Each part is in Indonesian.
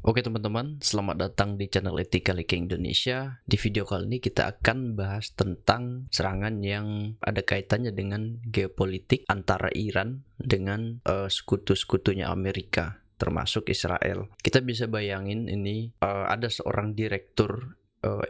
Oke teman-teman, selamat datang di channel Ethical Hacking Indonesia. Di video kali ini kita akan bahas tentang serangan yang ada kaitannya dengan geopolitik antara Iran dengan sekutu-sekutunya Amerika, termasuk Israel. Kita bisa bayangin ini ada seorang direktur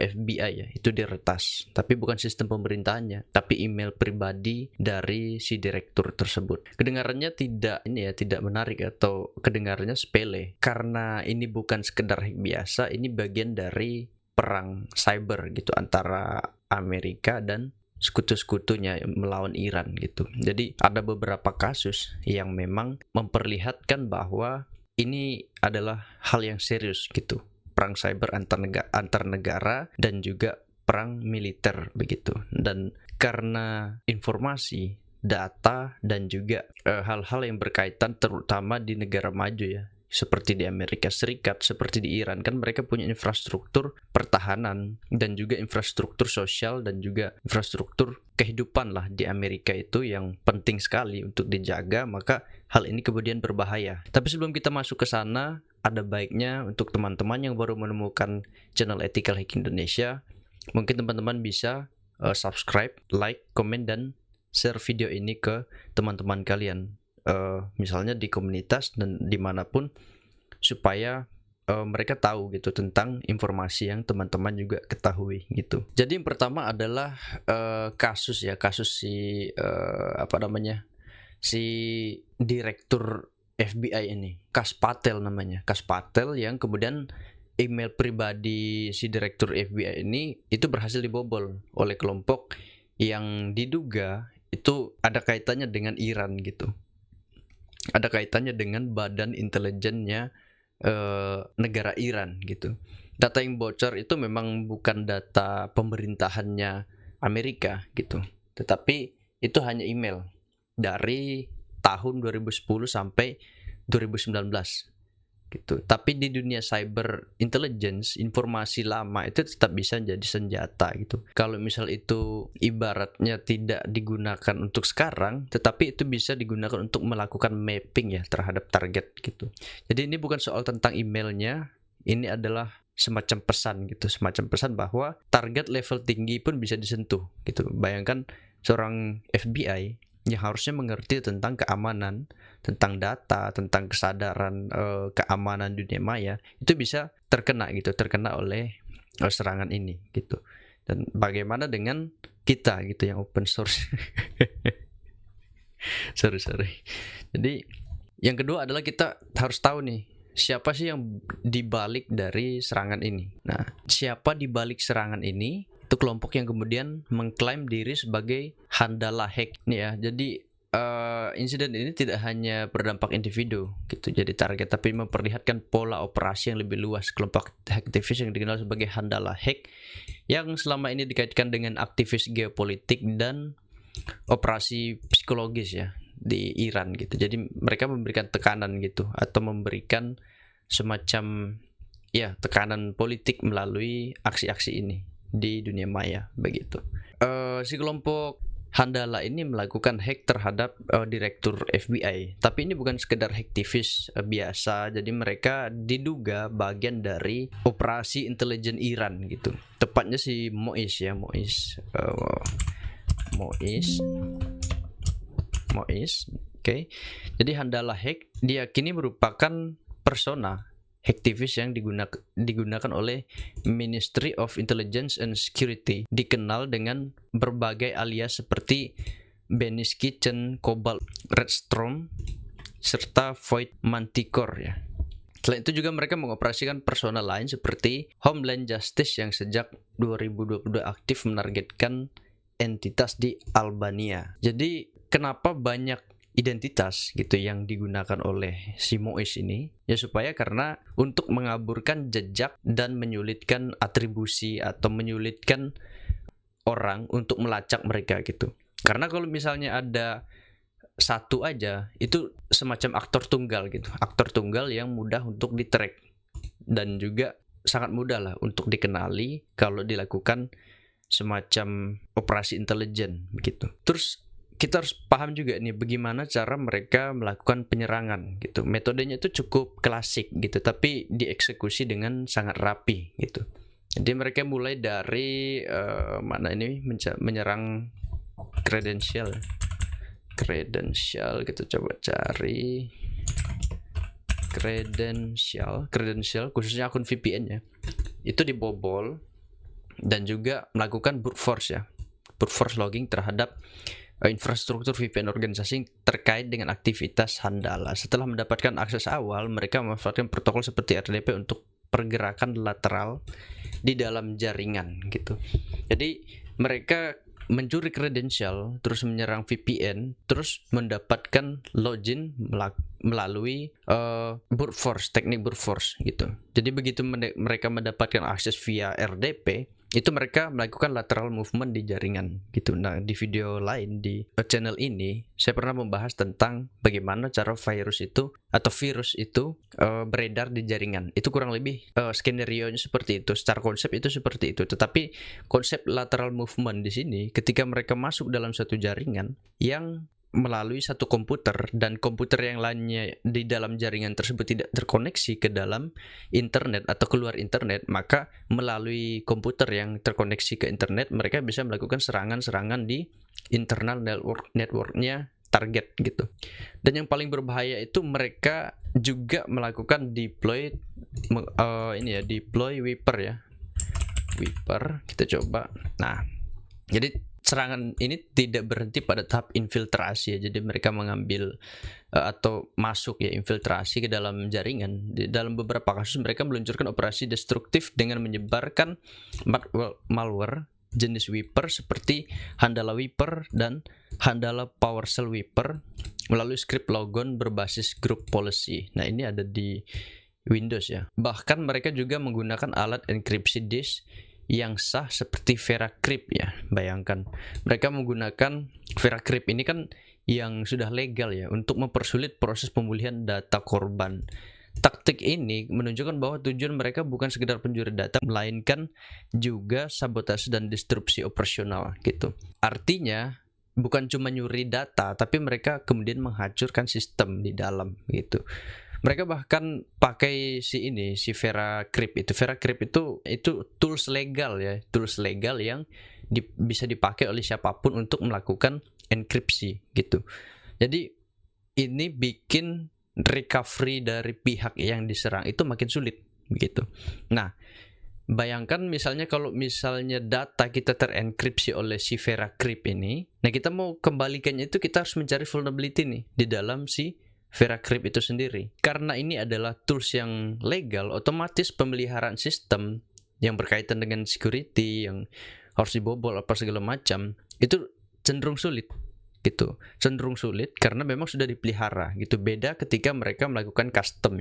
FBI ya, itu diretas, tapi bukan sistem pemerintahannya, tapi email pribadi dari si direktur tersebut. Kedengarannya tidak menarik atau kedengarannya sepele, karena ini bukan sekedar hack biasa, ini bagian dari perang cyber gitu antara Amerika dan sekutu-sekutunya melawan Iran gitu. Jadi ada beberapa kasus yang memang memperlihatkan bahwa ini adalah hal yang serius gitu. Perang cyber antar negara dan juga perang militer begitu. Dan karena informasi, data dan juga hal-hal yang berkaitan terutama di negara maju ya, seperti di Amerika Serikat, seperti di Iran, kan mereka punya infrastruktur pertahanan dan juga infrastruktur sosial dan juga infrastruktur kehidupan lah di Amerika itu yang penting sekali untuk dijaga, maka hal ini kemudian berbahaya. Tapi sebelum kita masuk ke sana, ada baiknya untuk teman-teman yang baru menemukan channel Ethical Hacking Indonesia, mungkin teman-teman bisa subscribe, like, komen, dan share video ini ke teman-teman kalian, misalnya di komunitas dan dimanapun, supaya mereka tahu gitu tentang informasi yang teman-teman juga ketahui gitu. Jadi yang pertama adalah kasus si si direktur FBI ini, Kash Patel namanya, Kash Patel, yang kemudian email pribadi si direktur FBI ini itu berhasil dibobol oleh kelompok yang diduga itu ada kaitannya dengan Iran gitu. Ada kaitannya dengan badan intelijennya negara Iran gitu. Data yang bocor itu memang bukan data pemerintahannya Amerika gitu, tetapi itu hanya email dari tahun 2010 sampai 2019 gitu. Tapi di dunia cyber intelligence, informasi lama itu tetap bisa jadi senjata gitu. Kalau misal itu ibaratnya tidak digunakan untuk sekarang, tetapi itu bisa digunakan untuk melakukan mapping ya terhadap target gitu. Jadi ini bukan soal tentang emailnya, ini adalah semacam pesan gitu, semacam pesan bahwa target level tinggi pun bisa disentuh gitu. Bayangkan seorang FBI yang harusnya mengerti tentang keamanan, tentang data, tentang kesadaran keamanan dunia maya, itu bisa terkena oleh serangan ini gitu. Dan bagaimana dengan kita gitu yang open source? sorry. Jadi yang kedua adalah kita harus tahu nih, siapa sih yang dibalik dari serangan ini. Nah, siapa dibalik serangan ini? Itu kelompok yang kemudian mengklaim diri sebagai Handala Hack nih ya. Jadi insiden ini tidak hanya berdampak individu gitu jadi target, tapi memperlihatkan pola operasi yang lebih luas. Kelompok aktivis yang dikenal sebagai Handala Hack yang selama ini dikaitkan dengan aktivis geopolitik dan operasi psikologis ya di Iran gitu. Jadi mereka memberikan tekanan gitu atau memberikan semacam ya tekanan politik melalui aksi-aksi ini di dunia maya begitu. Si kelompok Handala ini melakukan hack terhadap direktur FBI, tapi ini bukan sekedar hacktivis biasa. Jadi mereka diduga bagian dari operasi intelijen Iran gitu. Tepatnya si Mois ya, Mois. Oke. Jadi Handala Hack diyakini merupakan persona hacktivis yang digunakan oleh Ministry of Intelligence and Security, dikenal dengan berbagai alias seperti Benny's Kitchen, Cobalt, Redstorm, serta Void Manticore ya. Selain itu juga mereka mengoperasikan persona lain seperti Homeland Justice yang sejak 2022 aktif menargetkan entitas di Albania. Jadi kenapa banyak identitas gitu yang digunakan oleh si Mois ini ya, supaya karena untuk mengaburkan jejak dan menyulitkan atribusi atau menyulitkan orang untuk melacak mereka gitu. Karena kalau misalnya ada satu aja itu semacam aktor tunggal gitu, aktor tunggal yang mudah untuk di-track dan juga sangat mudah lah untuk dikenali kalau dilakukan semacam operasi intelijen begitu. Terus kita harus paham juga nih bagaimana cara mereka melakukan penyerangan gitu. Metodenya itu cukup klasik gitu, tapi dieksekusi dengan sangat rapi gitu. Jadi mereka mulai dari mana ini menyerang kredensial. Kita coba cari kredensial khususnya akun VPN ya. Itu dibobol dan juga melakukan brute force ya. Brute force logging terhadap infrastruktur VPN organisasi terkait dengan aktivitas Handala. Setelah mendapatkan akses awal, mereka memanfaatkan protokol seperti RDP untuk pergerakan lateral di dalam jaringan gitu. Jadi mereka mencuri kredensial, terus menyerang VPN, terus mendapatkan login melalui brute force, teknik brute force gitu. Jadi begitu mereka mendapatkan akses via RDP, itu mereka melakukan lateral movement di jaringan gitu. Nah, di video lain di channel ini saya pernah membahas tentang bagaimana cara virus itu beredar di jaringan. Itu kurang lebih skenario-nya seperti itu, secara konsep itu seperti itu. Tetapi konsep lateral movement di sini ketika mereka masuk dalam satu jaringan yang melalui satu komputer dan komputer yang lainnya di dalam jaringan tersebut tidak terkoneksi ke dalam internet atau keluar internet, maka melalui komputer yang terkoneksi ke internet mereka bisa melakukan serangan-serangan di internal networknya target gitu. Dan yang paling berbahaya itu mereka juga melakukan deploy Wiper ya. Wiper kita coba. Nah, jadi serangan ini tidak berhenti pada tahap infiltrasi ya. Jadi mereka mengambil atau masuk ya, infiltrasi ke dalam jaringan. Di dalam beberapa kasus mereka meluncurkan operasi destruktif dengan menyebarkan malware jenis Wiper seperti Handala Wiper dan Handala PowerShell Wiper melalui script logon berbasis group policy. Nah, ini ada di Windows ya. Bahkan mereka juga menggunakan alat enkripsi disk yang sah seperti VeraCrypt ya. Bayangkan mereka menggunakan VeraCrypt ini kan yang sudah legal ya untuk mempersulit proses pemulihan data korban. Taktik ini menunjukkan bahwa tujuan mereka bukan sekedar pencuri data, melainkan juga sabotase dan disrupsi operasional gitu. Artinya bukan cuma nyuri data, tapi mereka kemudian menghancurkan sistem di dalam gitu. Mereka bahkan pakai si VeraCrypt itu. VeraCrypt itu tools legal ya, tools legal yang bisa dipakai oleh siapapun untuk melakukan enkripsi gitu. Jadi ini bikin recovery dari pihak yang diserang itu makin sulit begitu. Nah, bayangkan misalnya kalau misalnya data kita terenkripsi oleh si VeraCrypt ini, nah kita mau kembalikannya itu kita harus mencari vulnerability nih di dalam si VeraCrypt itu sendiri. Karena ini adalah tools yang legal, otomatis pemeliharaan sistem yang berkaitan dengan security yang harus dibobol apa segala macam itu cenderung sulit gitu. Cenderung sulit karena memang sudah dipelihara gitu. Beda ketika mereka melakukan custom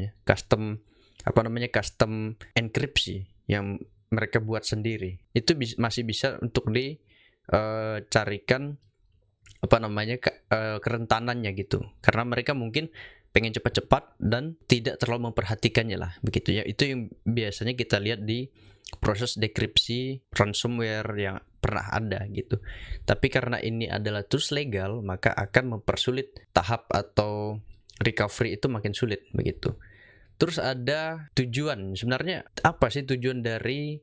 enkripsi yang mereka buat sendiri. Itu masih bisa untuk dicarikan kerentanannya gitu, karena mereka mungkin pengen cepat-cepat dan tidak terlalu memperhatikannya lah begitu ya. Itu yang biasanya kita lihat di proses dekripsi ransomware yang pernah ada gitu. Tapi karena ini adalah tools legal, maka akan mempersulit tahap atau recovery itu makin sulit begitu. Terus ada tujuan, sebenarnya apa sih tujuan dari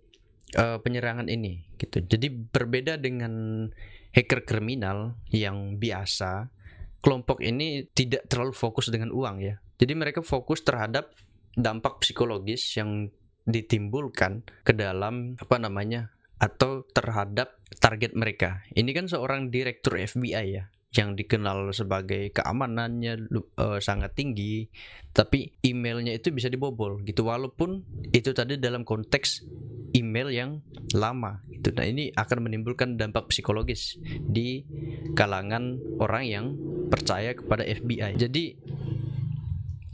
penyerangan ini gitu. Jadi berbeda dengan hacker kriminal yang biasa, kelompok ini tidak terlalu fokus dengan uang ya. Jadi mereka fokus terhadap dampak psikologis yang ditimbulkan ke dalam atau terhadap target mereka. Ini kan seorang direktur FBI ya, yang dikenal sebagai keamanannya sangat tinggi, tapi emailnya itu bisa dibobol gitu, walaupun itu tadi dalam konteks email yang lama gitu. Nah, ini akan menimbulkan dampak psikologis di kalangan orang yang percaya kepada FBI. Jadi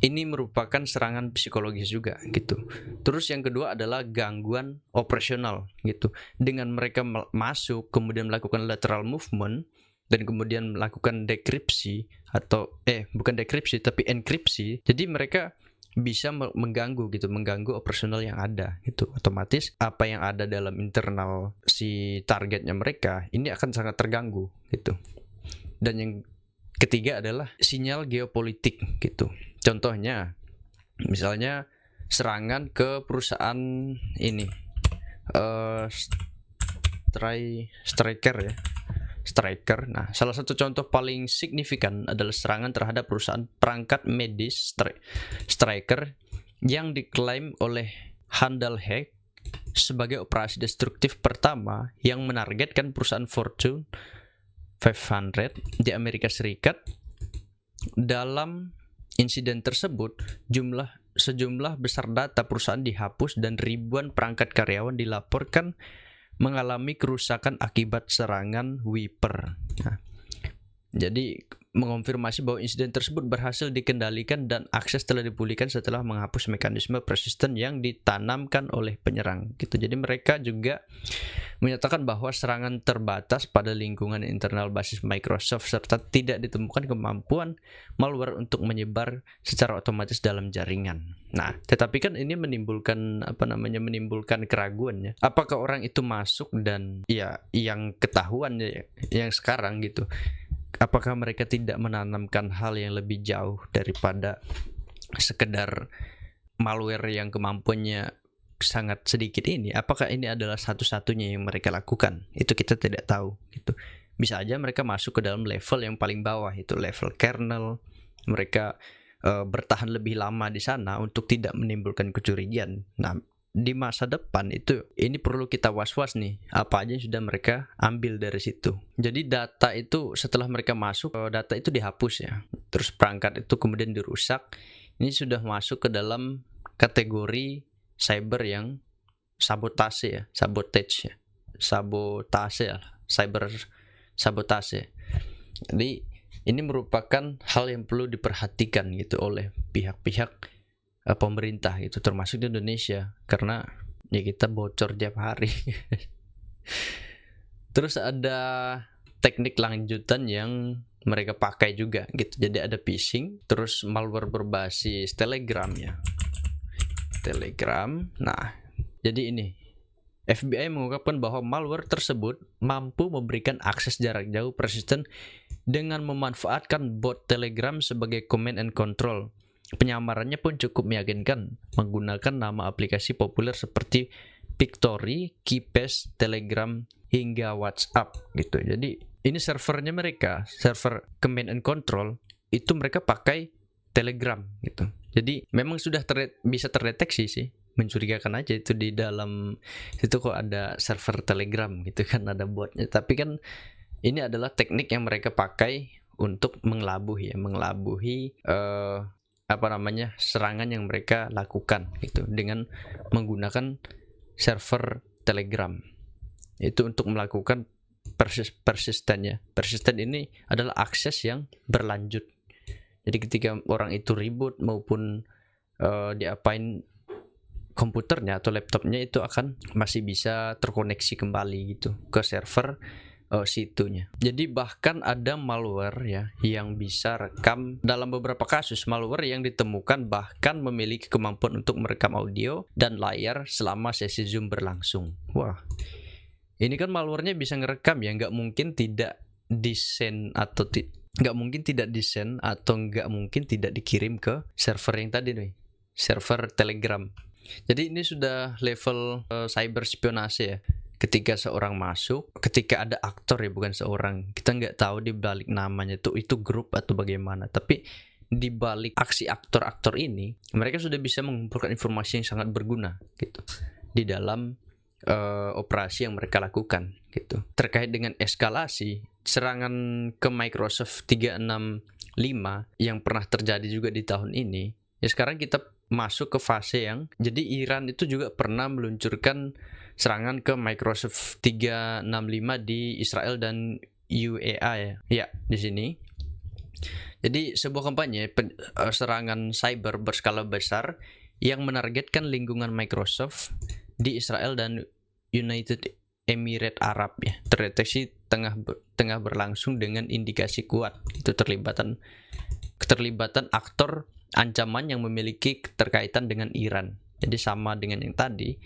ini merupakan serangan psikologis juga gitu. Terus yang kedua adalah gangguan operasional gitu. Dengan mereka masuk kemudian melakukan lateral movement dan kemudian melakukan dekripsi atau bukan dekripsi tapi enkripsi. Jadi mereka bisa mengganggu operasional yang ada gitu. Otomatis apa yang ada dalam internal si targetnya mereka ini akan sangat terganggu gitu. Dan yang ketiga adalah sinyal geopolitik gitu. Contohnya, misalnya serangan ke perusahaan ini, Striker ya. Striker. Nah, salah satu contoh paling signifikan adalah serangan terhadap perusahaan perangkat medis Striker yang diklaim oleh Handel Hack sebagai operasi destruktif pertama yang menargetkan perusahaan Fortune 500 di Amerika Serikat. Dalam insiden tersebut, sejumlah besar data perusahaan dihapus dan ribuan perangkat karyawan dilaporkan mengalami kerusakan akibat serangan Wiper. Nah, jadi mengonfirmasi bahwa insiden tersebut berhasil dikendalikan dan akses telah dipulihkan setelah menghapus mekanisme persisten yang ditanamkan oleh penyerang. Gitu. Jadi mereka juga menyatakan bahwa serangan terbatas pada lingkungan internal basis Microsoft serta tidak ditemukan kemampuan malware untuk menyebar secara otomatis dalam jaringan. Nah, tetapi kan ini menimbulkan menimbulkan keraguan ya. Apakah orang itu masuk dan ya yang ketahuan ya, yang sekarang gitu. Apakah mereka tidak menanamkan hal yang lebih jauh daripada sekedar malware yang kemampuannya sangat sedikit ini? Apakah ini adalah satu-satunya yang mereka lakukan? Itu kita tidak tahu gitu. Bisa aja mereka masuk ke dalam level yang paling bawah, itu level kernel. Mereka bertahan lebih lama di sana untuk tidak menimbulkan kecurigaan. Nah, di masa depan ini perlu kita was-was nih, apa aja yang sudah mereka ambil dari situ. Jadi data itu setelah mereka masuk, data itu dihapus ya, terus perangkat itu kemudian dirusak. Ini sudah masuk ke dalam kategori cyber yang sabotase ya, cyber sabotase. Jadi ini merupakan hal yang perlu diperhatikan gitu oleh pihak-pihak pemerintah gitu, termasuk di Indonesia, karena ya kita bocor tiap hari. Terus ada teknik lanjutan yang mereka pakai juga gitu. Jadi ada phishing, terus malware berbasis Telegram ya. Telegram. Nah, jadi ini FBI mengungkapkan bahwa malware tersebut mampu memberikan akses jarak jauh persisten dengan memanfaatkan bot Telegram sebagai command and control. Penyamarannya pun cukup meyakinkan, menggunakan nama aplikasi populer seperti Pictory, Keybase, Telegram, hingga WhatsApp gitu. Jadi ini servernya mereka, server command and control, itu mereka pakai Telegram gitu. Jadi memang sudah bisa terdeteksi sih, mencurigakan aja itu di dalam situ kok ada server Telegram gitu kan, ada botnya. Tapi kan ini adalah teknik yang mereka pakai untuk mengelabuhi serangan yang mereka lakukan gitu dengan menggunakan server Telegram. Itu untuk melakukan persistennya. Persisten ini adalah akses yang berlanjut. Jadi ketika orang itu reboot maupun diapain komputernya atau laptopnya, itu akan masih bisa terkoneksi kembali gitu ke server situnya. Jadi bahkan ada malware ya yang bisa rekam. Dalam beberapa kasus malware yang ditemukan bahkan memiliki kemampuan untuk merekam audio dan layar selama sesi Zoom berlangsung. Wah, ini kan malwarenya bisa ngerekam ya, nggak mungkin tidak desain atau nggak mungkin tidak dikirim ke server yang tadi nih, server Telegram. Jadi ini sudah level cyber spionase ya. Ketika seorang masuk, ketika ada aktor ya, bukan seorang, kita nggak tahu di balik namanya itu grup atau bagaimana, tapi di balik aksi aktor-aktor ini mereka sudah bisa mengumpulkan informasi yang sangat berguna gitu di dalam operasi yang mereka lakukan gitu. Terkait dengan eskalasi serangan ke Microsoft 365 yang pernah terjadi juga di tahun ini, ya sekarang kita masuk ke fase yang jadi Iran itu juga pernah meluncurkan serangan ke Microsoft 365 di Israel dan UEA ya. Ya, di sini. Jadi sebuah kampanye serangan cyber berskala besar yang menargetkan lingkungan Microsoft di Israel dan United Emirates Arab ya, terdeteksi tengah berlangsung dengan indikasi kuat itu keterlibatan aktor ancaman yang memiliki keterkaitan dengan Iran. Jadi sama dengan yang tadi,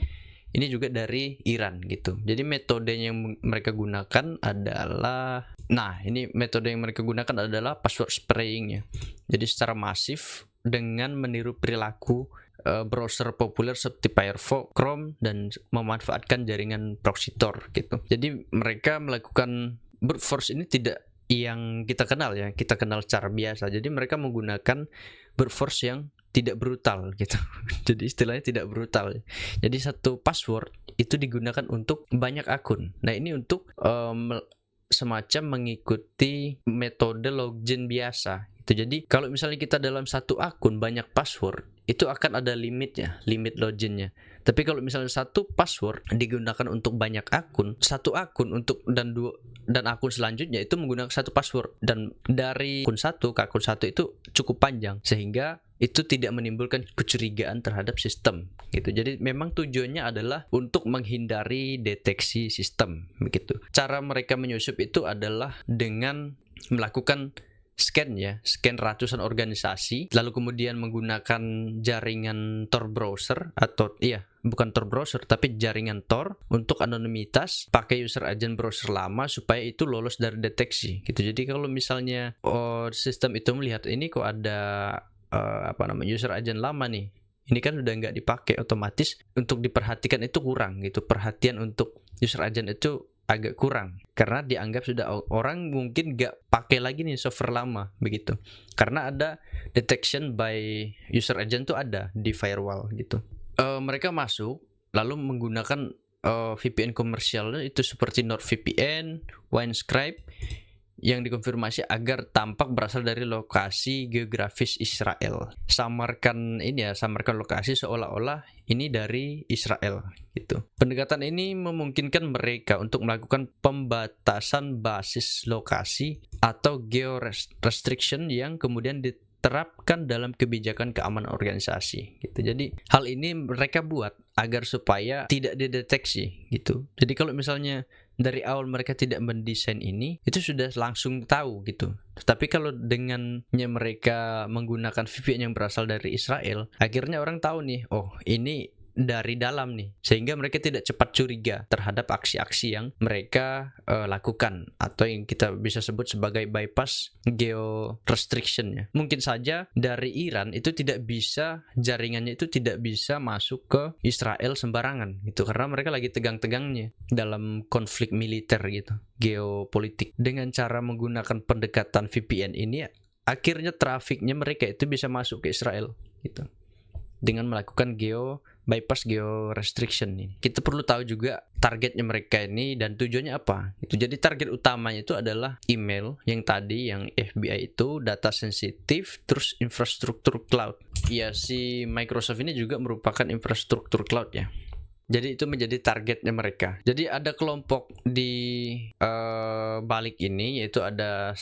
ini juga dari Iran gitu. Jadi metode yang mereka gunakan adalah, ini metode yang mereka gunakan adalah password spraying ya. Jadi secara masif dengan meniru perilaku browser populer seperti Firefox, Chrome, dan memanfaatkan jaringan proxy Tor gitu. Jadi mereka melakukan brute force ini tidak yang kita kenal ya, kita kenal secara biasa. Jadi mereka menggunakan brute force yang tidak brutal gitu. Jadi istilahnya tidak brutal. Jadi satu password itu digunakan untuk banyak akun. Nah ini untuk semacam mengikuti metode login biasa. Jadi kalau misalnya kita dalam satu akun banyak password, itu akan ada limitnya, limit loginnya. Tapi kalau misalnya satu password digunakan untuk banyak akun, satu akun untuk dan akun selanjutnya itu menggunakan satu password, dan dari akun satu ke akun satu itu cukup panjang sehingga itu tidak menimbulkan kecurigaan terhadap sistem gitu. Jadi memang tujuannya adalah untuk menghindari deteksi sistem begitu. Cara mereka menyusup itu adalah dengan melakukan scan ratusan organisasi, lalu kemudian menggunakan jaringan Tor browser atau bukan Tor browser tapi jaringan Tor untuk anonimitas, pakai user agent browser lama supaya itu lolos dari deteksi gitu. Jadi kalau misalnya sistem itu melihat ini kok ada user agent lama nih, ini kan udah nggak dipakai, otomatis untuk diperhatikan itu kurang gitu. Perhatian untuk user agent itu agak kurang karena dianggap sudah orang mungkin nggak pakai lagi nih software lama begitu, karena ada detection by user agent tuh ada di firewall gitu. Mereka masuk lalu menggunakan VPN komersial itu seperti NordVPN, Winescribe yang dikonfirmasi agar tampak berasal dari lokasi geografis Israel. Samarkan lokasi seolah-olah ini dari Israel gitu. Pendekatan ini memungkinkan mereka untuk melakukan pembatasan basis lokasi atau geo-restriction yang kemudian diterapkan dalam kebijakan keamanan organisasi gitu. Jadi hal ini mereka buat agar supaya tidak dideteksi gitu. Jadi kalau misalnya dari awal mereka tidak mendesain ini, itu sudah langsung tahu gitu. Tapi kalau dengannya mereka menggunakan VPN yang berasal dari Israel, akhirnya orang tahu nih, oh ini dari dalam nih, sehingga mereka tidak cepat curiga terhadap aksi-aksi yang mereka lakukan, atau yang kita bisa sebut sebagai bypass geo restriction ya. Mungkin saja dari Iran itu tidak bisa, jaringannya itu tidak bisa masuk ke Israel sembarangan gitu, karena mereka lagi tegang-tegangnya dalam konflik militer gitu, geopolitik. Dengan cara menggunakan pendekatan VPN ini, akhirnya trafiknya mereka itu bisa masuk ke Israel gitu, dengan melakukan bypass geo restriction ini. Kita perlu tahu juga targetnya mereka ini dan tujuannya apa. Jadi target utamanya itu adalah email yang tadi, yang FBI itu, data sensitif, terus infrastruktur cloud. Ya, si Microsoft ini juga merupakan infrastruktur cloud ya. Jadi itu menjadi targetnya mereka. Jadi ada kelompok di balik ini, yaitu ada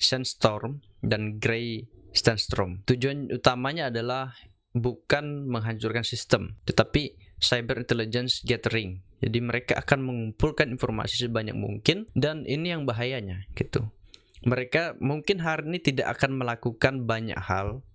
Sandstorm dan Grey Sandstorm. Tujuan utamanya adalah bukan menghancurkan sistem, tetapi cyber intelligence gathering. Jadi mereka akan mengumpulkan informasi sebanyak mungkin, dan ini yang bahayanya gitu. Mereka mungkin hari ini tidak akan melakukan banyak hal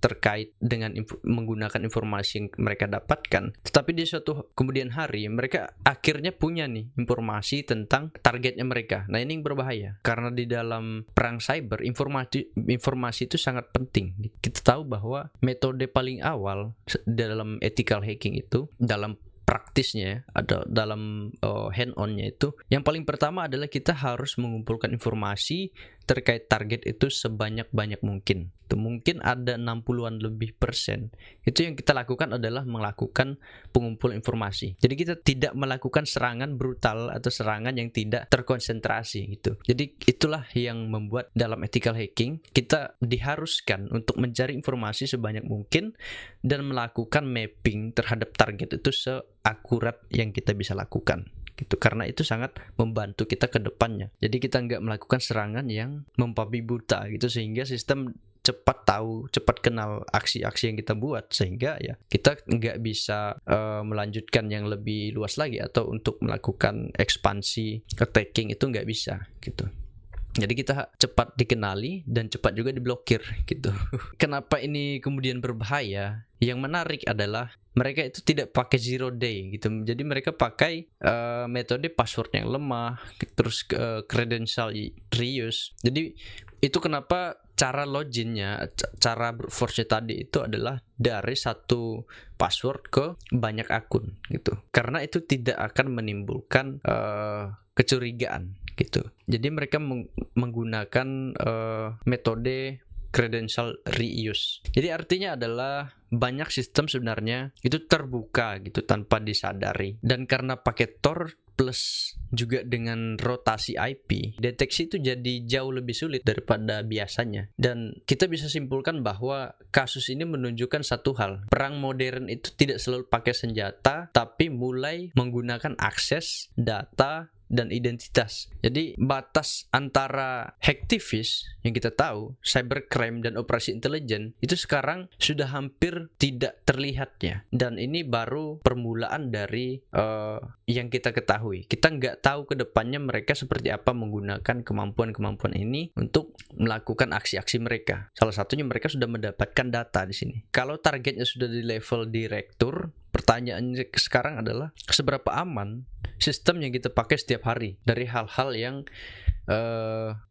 terkait dengan menggunakan informasi yang mereka dapatkan, tetapi di suatu kemudian hari mereka akhirnya punya nih informasi tentang targetnya mereka. Nah ini yang berbahaya, karena di dalam perang cyber informasi itu sangat penting. Kita tahu bahwa metode paling awal dalam ethical hacking itu, dalam praktisnya, ada dalam hand-on-nya itu, yang paling pertama adalah kita harus mengumpulkan informasi terkait target itu sebanyak-banyak mungkin. Itu mungkin ada 60-an lebih persen. Itu yang kita lakukan adalah melakukan pengumpul informasi. Jadi kita tidak melakukan serangan brutal atau serangan yang tidak terkonsentrasi gitu. Jadi itulah yang membuat dalam ethical hacking kita diharuskan untuk mencari informasi sebanyak mungkin dan melakukan mapping terhadap target itu seakurat yang kita bisa lakukan gitu, karena itu sangat membantu kita ke depannya. Jadi kita nggak melakukan serangan yang membabi buta gitu, sehingga sistem cepat tahu, cepat kenal aksi-aksi yang kita buat, sehingga ya kita nggak bisa melanjutkan yang lebih luas lagi, atau untuk melakukan ekspansi attacking itu nggak bisa gitu. Jadi kita cepat dikenali dan cepat juga diblokir gitu. Kenapa ini kemudian berbahaya? Yang menarik adalah mereka itu tidak pakai zero day gitu. Jadi mereka pakai metode password yang lemah, terus credential reuse. Jadi itu kenapa cara loginnya, cara brute force tadi itu adalah dari satu password ke banyak akun gitu. Karena itu tidak akan menimbulkan kecurigaan gitu. Jadi mereka menggunakan metode credential reuse. Jadi artinya adalah banyak sistem sebenarnya itu terbuka gitu tanpa disadari. Dan karena pakai Tor plus juga dengan rotasi IP, deteksi itu jadi jauh lebih sulit daripada biasanya. Dan kita bisa simpulkan bahwa kasus ini menunjukkan satu hal. Perang modern itu tidak selalu pakai senjata, tapi mulai menggunakan akses, data, dan identitas. Jadi batas antara hacktivis yang kita tahu, cybercrime dan operasi intelijen itu sekarang sudah hampir tidak terlihat ya. Dan ini baru permulaan dari yang kita ketahui. Kita nggak tahu ke depannya mereka seperti apa menggunakan kemampuan-kemampuan ini untuk melakukan aksi-aksi mereka. Salah satunya mereka sudah mendapatkan data di sini. Kalau targetnya sudah di level direktur, pertanyaannya sekarang adalah seberapa aman sistem yang kita pakai setiap hari dari hal-hal yang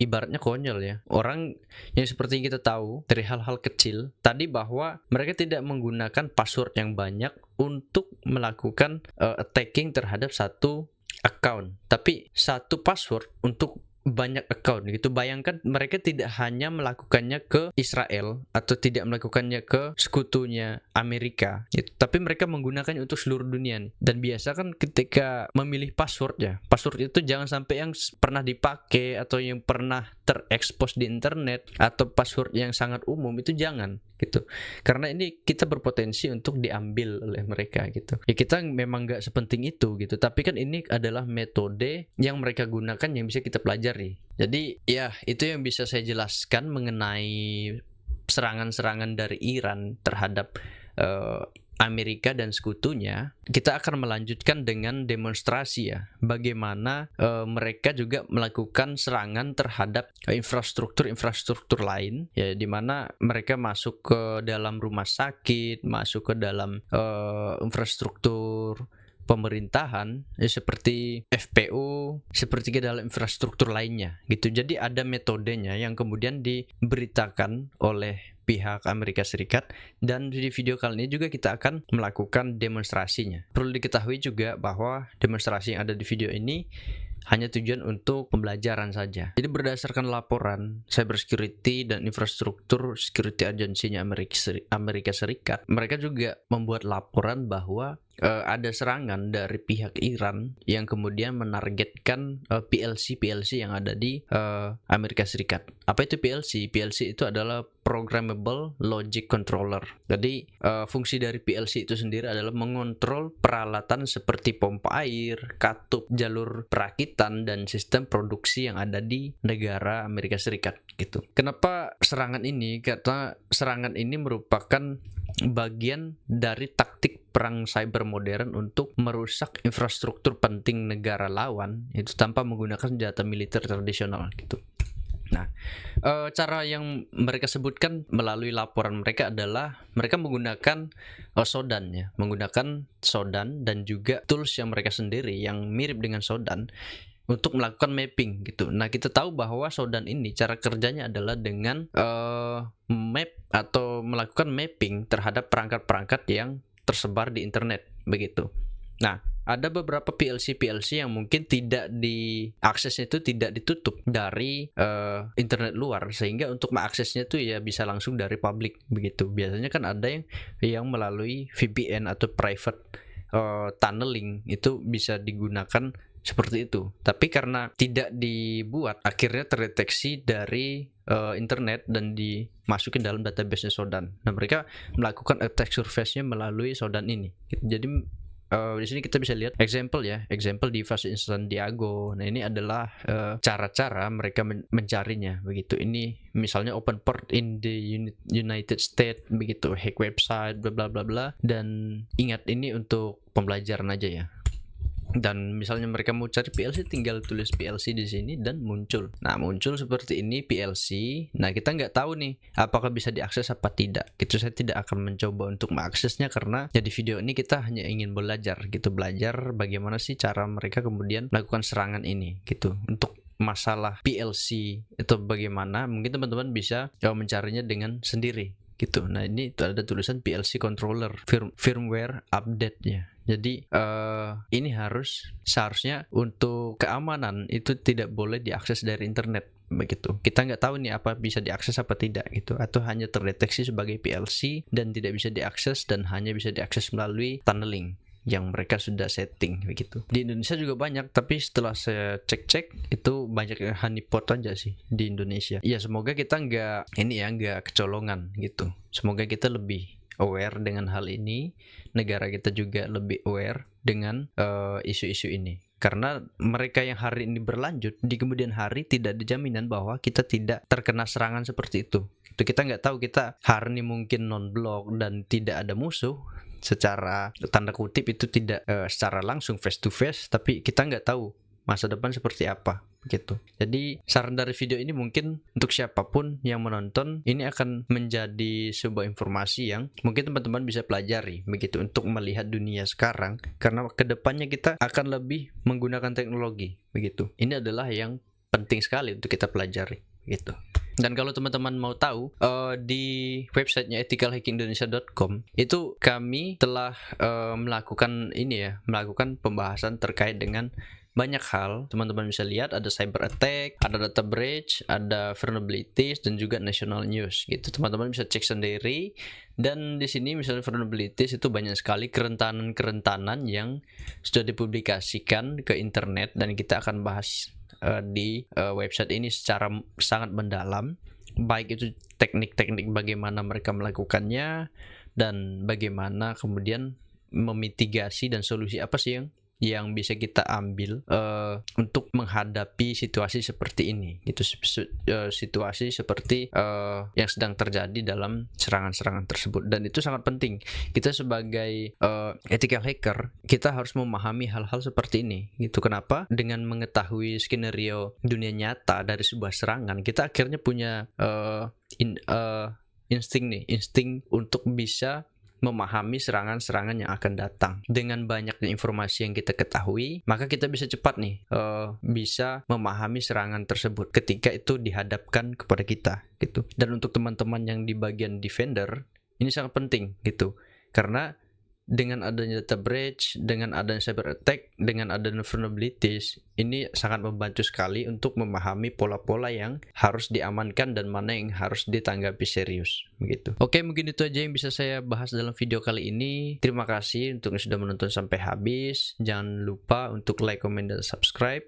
ibaratnya konyol ya. Orang yang seperti yang kita tahu dari hal-hal kecil tadi bahwa mereka tidak menggunakan password yang banyak untuk melakukan attacking terhadap satu account, tapi satu password untuk banyak account gitu. Bayangkan mereka tidak hanya melakukannya ke Israel atau tidak melakukannya ke sekutunya Amerika gitu, tapi mereka menggunakannya untuk seluruh dunia. Dan biasa kan ketika memilih password ya, password itu jangan sampai yang pernah dipakai atau yang pernah terekspos di internet atau password yang sangat umum, itu jangan gitu, karena ini kita berpotensi untuk diambil oleh mereka gitu ya. Kita memang nggak sepenting itu gitu, tapi kan ini adalah metode yang mereka gunakan yang bisa kita pelajari. Jadi ya itu yang bisa saya jelaskan mengenai serangan-serangan dari Iran terhadap Amerika dan sekutunya. Kita akan melanjutkan dengan demonstrasi ya, bagaimana mereka juga melakukan serangan terhadap infrastruktur lain ya, di mana mereka masuk ke dalam rumah sakit, masuk ke dalam infrastruktur pemerintahan ya, seperti FPU, seperti ke dalam infrastruktur lainnya gitu. Jadi ada metodenya yang kemudian diberitakan oleh pihak Amerika Serikat, dan di video kali ini juga kita akan melakukan demonstrasinya. Perlu diketahui juga bahwa demonstrasi yang ada di video ini hanya tujuan untuk pembelajaran saja. Jadi berdasarkan laporan cybersecurity dan infrastruktur security agency-nya Amerika Serikat, mereka juga membuat laporan bahwa ada serangan dari pihak Iran yang kemudian menargetkan PLC yang ada di Amerika Serikat. Apa itu PLC? PLC itu adalah Programmable Logic Controller. Jadi fungsi dari PLC itu sendiri adalah mengontrol peralatan seperti pompa air, katup, jalur perakitan, dan sistem produksi yang ada di negara Amerika Serikat gitu. Kenapa serangan ini? Karena serangan ini merupakan bagian dari taktik perang cyber modern untuk merusak infrastruktur penting negara lawan itu tanpa menggunakan senjata militer tradisional gitu. Nah, cara yang mereka sebutkan melalui laporan mereka adalah mereka menggunakan Shodan ya, menggunakan Shodan dan juga tools yang mereka sendiri yang mirip dengan Shodan untuk melakukan mapping gitu. Nah, kita tahu bahwa Shodan ini cara kerjanya adalah dengan map atau melakukan mapping terhadap perangkat-perangkat yang tersebar di internet begitu. Nah, ada beberapa PLC yang mungkin tidak diaksesnya itu tidak ditutup dari internet luar, sehingga untuk mengaksesnya itu ya bisa langsung dari publik begitu. Biasanya kan ada yang melalui VPN atau private tunneling, itu bisa digunakan seperti itu. Tapi karena tidak dibuat, akhirnya terdeteksi dari internet dan dimasukin dalam database-nya Shodan. Nah, mereka melakukan attack surface-nya melalui Shodan ini. Jadi di sini kita bisa lihat example di Fast in San Diego. Nah, ini adalah cara-cara mereka mencarinya begitu. Ini misalnya open port in the United States begitu, hack website bla bla bla bla. Dan ingat, ini untuk pembelajaran aja ya. Dan misalnya mereka mau cari PLC, tinggal tulis PLC di sini dan muncul. Nah, muncul seperti ini PLC. Nah, kita nggak tahu nih apakah bisa diakses apa tidak. Itu saya tidak akan mencoba untuk mengaksesnya karena di video ini kita hanya ingin belajar gitu, belajar bagaimana sih cara mereka kemudian melakukan serangan ini gitu. Untuk masalah PLC itu bagaimana, mungkin teman-teman bisa mencarinya dengan sendiri gitu. Nah, ini itu ada tulisan PLC controller firmware update ya. Jadi ini seharusnya untuk keamanan itu tidak boleh diakses dari internet begitu. Kita nggak tahu nih apa bisa diakses apa tidak gitu, atau hanya terdeteksi sebagai PLC dan tidak bisa diakses dan hanya bisa diakses melalui tunneling yang mereka sudah setting begitu. Di Indonesia juga banyak, tapi setelah saya cek-cek itu banyak yang honeypot aja sih di Indonesia. Ya semoga kita nggak kecolongan gitu. Semoga kita lebih aware dengan hal ini, negara kita juga lebih aware dengan isu-isu ini. Karena mereka yang hari ini berlanjut, di kemudian hari tidak ada jaminan bahwa kita tidak terkena serangan seperti itu. Itu kita nggak tahu, kita hari ini mungkin non-blok dan tidak ada musuh, secara tanda kutip itu tidak secara langsung face to face, tapi kita nggak tahu masa depan seperti apa gitu. Jadi saran dari video ini mungkin untuk siapapun yang menonton, ini akan menjadi sebuah informasi yang mungkin teman-teman bisa pelajari begitu untuk melihat dunia sekarang, karena kedepannya kita akan lebih menggunakan teknologi begitu. Ini adalah yang penting sekali untuk kita pelajari gitu. Dan kalau teman-teman mau tahu, di websitenya ethicalhackingindonesia.com itu kami telah melakukan pembahasan terkait dengan banyak hal. Teman-teman bisa lihat ada cyber attack, ada data breach, ada vulnerabilities, dan juga national news gitu. Teman-teman bisa cek sendiri. Dan di sini misalnya vulnerabilities itu banyak sekali kerentanan yang sudah dipublikasikan ke internet, dan kita akan bahas di website ini secara sangat mendalam, baik itu teknik-teknik bagaimana mereka melakukannya dan bagaimana kemudian memitigasi dan solusi apa sih yang bisa kita ambil untuk menghadapi situasi seperti ini gitu, situasi seperti yang sedang terjadi dalam serangan-serangan tersebut. Dan itu sangat penting, kita sebagai ethical hacker kita harus memahami hal-hal seperti ini gitu. Kenapa? Dengan mengetahui skenario dunia nyata dari sebuah serangan, kita akhirnya punya insting untuk bisa memahami serangan-serangan yang akan datang. Dengan banyaknya informasi yang kita ketahui, maka kita bisa cepat nih bisa memahami serangan tersebut ketika itu dihadapkan kepada kita gitu. Dan untuk teman-teman yang di bagian defender, ini sangat penting gitu, karena dengan adanya data breach, dengan adanya cyber attack, dengan adanya vulnerabilities, ini sangat membantu sekali untuk memahami pola-pola yang harus diamankan dan mana yang harus ditanggapi serius begitu. Oke, mungkin itu aja yang bisa saya bahas dalam video kali ini. Terima kasih untuk yang sudah menonton sampai habis. Jangan lupa untuk like, comment, dan subscribe.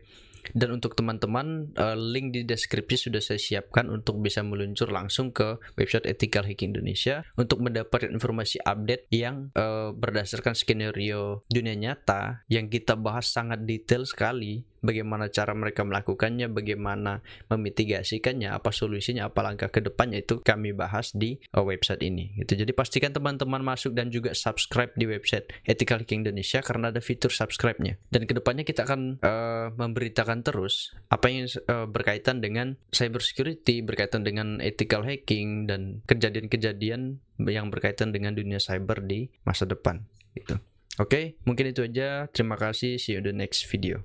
Dan untuk teman-teman, link di deskripsi sudah saya siapkan untuk bisa meluncur langsung ke website Ethical Hacking Indonesia untuk mendapatkan informasi update yang berdasarkan skenario dunia nyata yang kita bahas sangat detail sekali. Bagaimana cara mereka melakukannya, bagaimana memitigasikannya, apa solusinya, apa langkah ke depannya, itu kami bahas di website ini gitu. Jadi pastikan teman-teman masuk dan juga subscribe di website Ethical Hacking Indonesia karena ada fitur subscribe-nya. Dan kedepannya kita akan memberitakan terus apa yang berkaitan dengan cyber security, berkaitan dengan ethical hacking, dan kejadian-kejadian yang berkaitan dengan dunia cyber di masa depan gitu. Oke, mungkin itu aja. Terima kasih. See you in the next video.